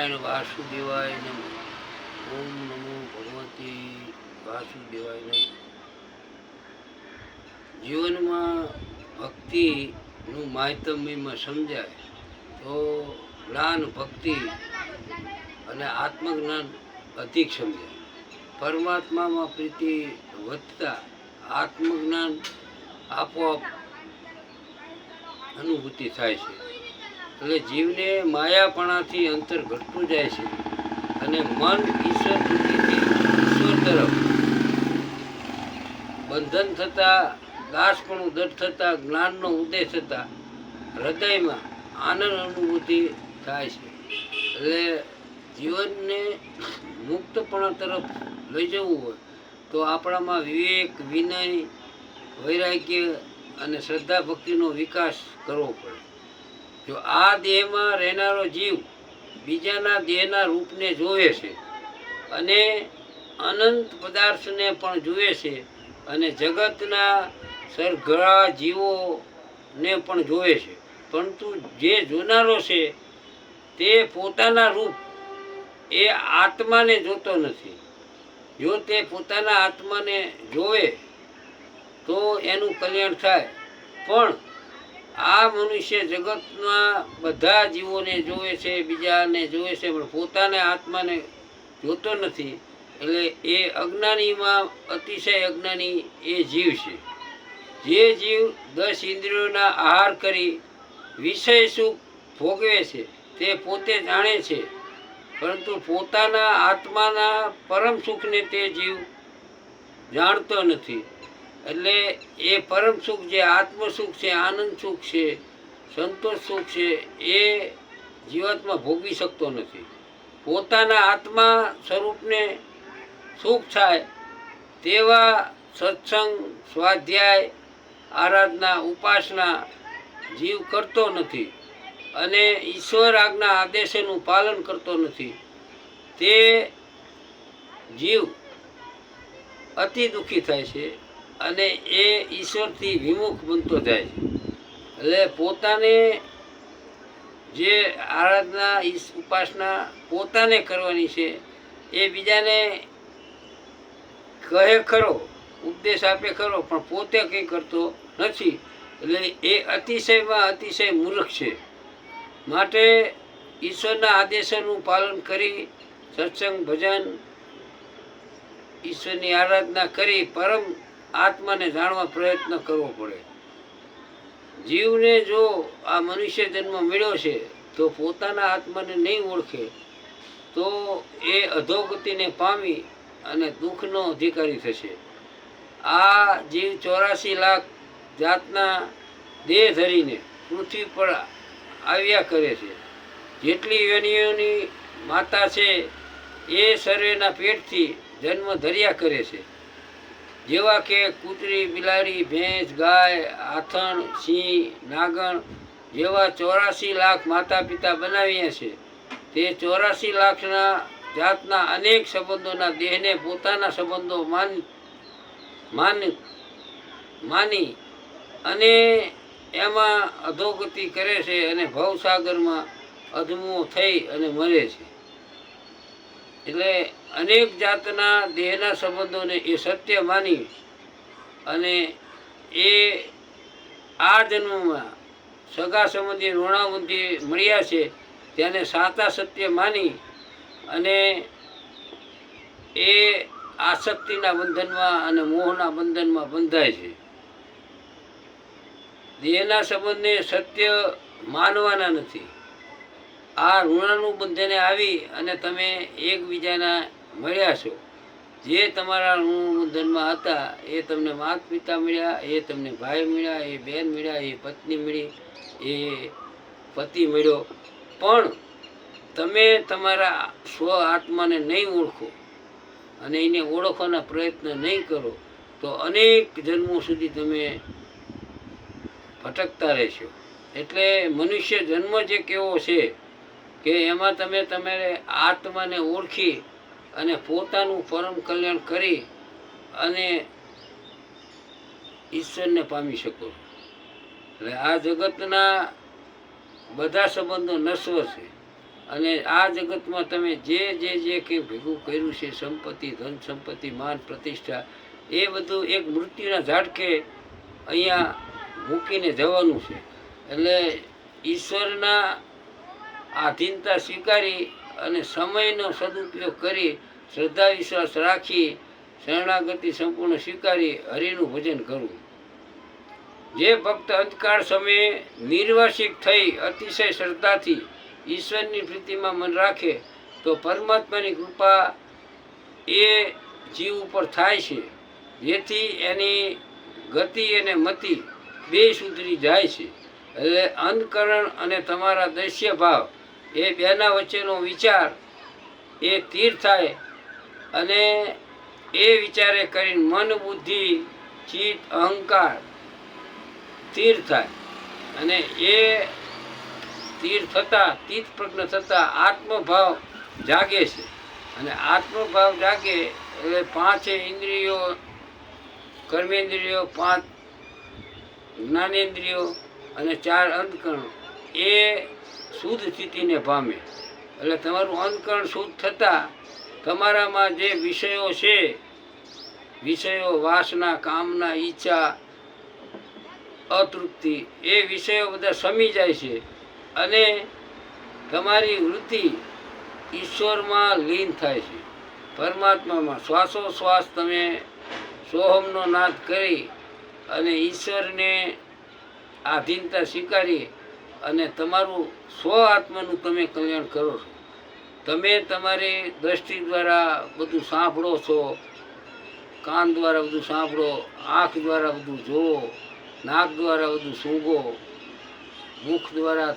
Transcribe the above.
નારાયણ વાસુદેવાય નમઃ. ઓમ નમો ભગવતી વાસુદેવાય નમઃ. જીવનમાં ભક્તિનું માહિતમ્યમાં સમજાય તો જ્ઞાન ભક્તિ અને આત્મજ્ઞાન અધિક સમજાય. પરમાત્મામાં પ્રીતિ વધતા આત્મજ્ઞાન આપોઆપ અનુભૂતિ થાય છે. એટલે જીવને માયાપણાથી અંતર ઘટતું જાય છે અને મન ઈશ્વર વૃત્તિથી ઈશ્વર તરફ બંધન થતાં, દાસપણું દઢ થતાં, જ્ઞાનનો ઉદય થતાં હૃદયમાં આનંદ અનુભૂતિ થાય છે. એટલે જીવનને મુક્તપણા તરફ લઈ જવું હોય તો આપણામાં વિવેક, વિનય, વૈરાગ્ય અને શ્રદ્ધા ભક્તિનો વિકાસ કરવો પડે. જો આ દેહમાં રહેનારો જીવ બીજાના દેહના રૂપને જોવે છે અને અનંત પદાર્થને પણ જુએ છે અને જગતના સરઘળા જીવોને પણ જોવે છે, પરંતુ જે જોનારો છે તે પોતાના રૂપ એ આત્માને જોતો નથી. જો તે પોતાના આત્માને જોવે તો એનું કલ્યાણ થાય. પણ આ મનુષ્ય જગતના બધા જીવોને જોવે છે, બીજાને જોવે છે, પણ પોતાના આત્માને જોતો નથી. એટલે એ અજ્ઞાનીમાં અતિશય અજ્ઞાની એ જીવ છે. જે જીવ 10 ઇન્દ્રિયોના આહાર કરી વિષય સુખ ભોગવે છે તે પોતે જાણે છે, પરંતુ પોતાના આત્માના પરમ સુખને તે જીવ જાણતો નથી. એટલે એ પરમ સુખ જે આત્મ સુખ છે, આનંદ સુખ છે, સંતોષ સુખ છે, એ જીવાત્મા ભોગવી શકતો નથી. પોતાના આત્મા સ્વરૂપને સુખ થાય તેવા સત્સંગ, સ્વાધ્યાય, આરાધના, ઉપાસના જીવ કરતો નથી અને ઈશ્વર આજ્ઞા આદેશોનું પાલન કરતો નથી. તે જીવ અતિ દુઃખી થાય છે અને એ ઈશ્વરથી વિમુખ બનતો જાય છે. એટલે પોતાને જે આરાધના, ઉપાસના પોતાને કરવાની છે એ બીજાને કહે ખરો, ઉપદેશ આપે ખરો, પણ પોતે કંઈ કરતો નથી. એટલે એ અતિશયમાં અતિશય મૂર્ખ છે. માટે ઈશ્વરના આદેશોનું પાલન કરી સત્સંગ, ભજન, ઈશ્વરની આરાધના કરી પરમ આત્માને જાણવા પ્રયત્ન કરવો પડે. જીવને જો આ મનુષ્ય જન્મ મળ્યો છે તો પોતાના આત્માને નહીં ઓળખે તો એ અધોગતિને પામી અને દુઃખનો અધિકારી થશે. આ જીવ 84 લાખ જાતના દેહ ધરીને પૃથ્વી પર આવ્યા કરે છે. જેટલી યોનિઓની માતા છે એ સર્વેના પેટથી જન્મ ધર્યા કરે છે. જેવા કે કૂતરી, બિલાડી, ભેંસ, ગાય, આથણ, સિંહ, નાગણ જેવા 84 લાખ માતા પિતા બનાવ્યા છે. તે 84 લાખના જાતના અનેક સંબંધોના દેહને પોતાના સંબંધો માની અને એમાં અધોગતિ કરે છે અને ભવસાગરમાં અધમો થઈ અને મરે છે. એટલે અનેક જાતના દેહના સંબંધોને એ સત્ય માની અને એ આ જન્મમાં સગા સંબંધી, ઋણાબંધી મળ્યા છે તેને સાચા સત્ય માની અને એ આસક્તિના બંધનમાં અને મોહના બંધનમાં બંધાય છે. દેહના સંબંધને સત્ય માનવાના નથી. આ ઋણાનું બંધને આવી અને તમે એકબીજાના મળ્યા છો. જે તમારા ઋણ બંધનમાં હતા એ તમને માતા પિતા મળ્યા, એ તમને ભાઈ મળ્યા, એ બહેન મળ્યા, એ પત્ની મળી, એ પતિ મળ્યો. પણ તમે તમારા સ્વ આત્માને નહીં ઓળખો અને એને ઓળખવાના પ્રયત્ન નહીં કરો તો અનેક જન્મો સુધી તમે ભટકતા રહેશો. એટલે મનુષ્ય જન્મ જે કેવો છે કે એમાં તમે તમારે આત્માને ઓળખી અને પોતાનું પરમ કલ્યાણ કરી અને ઈશ્વરને પામી શકો. એટલે આ જગતના બધા સંબંધો નશ્વર છે અને આ જગતમાં તમે જે કંઈ ભેગું કર્યું છે, સંપત્તિ, ધન સંપત્તિ, માન, પ્રતિષ્ઠા, એ બધું એક મૃત્યુના ઝાટકે અહીંયા મૂકીને જવાનું છે. એટલે ઈશ્વરના આધીનતા સ્વીકારી અને સમયનો સદુપયોગ કરી, શ્રદ્ધા વિશ્વાસ રાખી, શરણાગતિ સંપૂર્ણ સ્વીકારી હરિનું ભજન કરવું. જે ભક્ત અંતકાળ સમયે નિર્વાસિક થઈ અતિશય શ્રદ્ધાથી ઈશ્વરની પ્રીતિમાં મન રાખે તો પરમાત્માની કૃપા એ જીવ ઉપર થાય છે, જેથી એની ગતિ અને મતિ બે સુધરી જાય છે. એટલે અંતકરણ અને તમારા દૈશ્ય ભાવ એ બેના વચ્ચેનો વિચાર એ તીર થાય અને એ વિચારે કરીને મન, બુદ્ધિ, ચિત્ત, અહંકાર તીર થાય અને એ તીર થતાં, તીત પ્રજ્ઞ થતાં આત્મભાવ જાગે છે. અને આત્મભાવ જાગે એટલે 5 ઇન્દ્રિયો, કર્મેન્દ્રિયો, 5 જ્ઞાનેન્દ્રિયો અને 4 અંતકરણ એ શુદ્ધ સ્થિતિને પામે. એટલે તમારું અંતકરણ શુદ્ધ થતાં તમારામાં જે વિષયો છે, વિષયો, વાસના, કામના, ઈચ્છા, અતૃપ્તિ, એ વિષયો બધા શમી જાય છે અને તમારી વૃત્તિ ઈશ્વરમાં લીન થાય છે, પરમાત્મામાં. શ્વાસોશ્વાસ તમે સોહમનો નાદ કરી અને ઈશ્વરને આધીનતા સ્વીકારી અને તમારું સ્વ આત્માનું તમે કલ્યાણ કરો છો. તમે તમારી દ્રષ્ટિ દ્વારા બધું સાંભળો છો, કાન દ્વારા બધું સાંભળો, આંખ દ્વારા બધું જુઓ, નાક દ્વારા બધું સૂંઘો, મુખ દ્વારા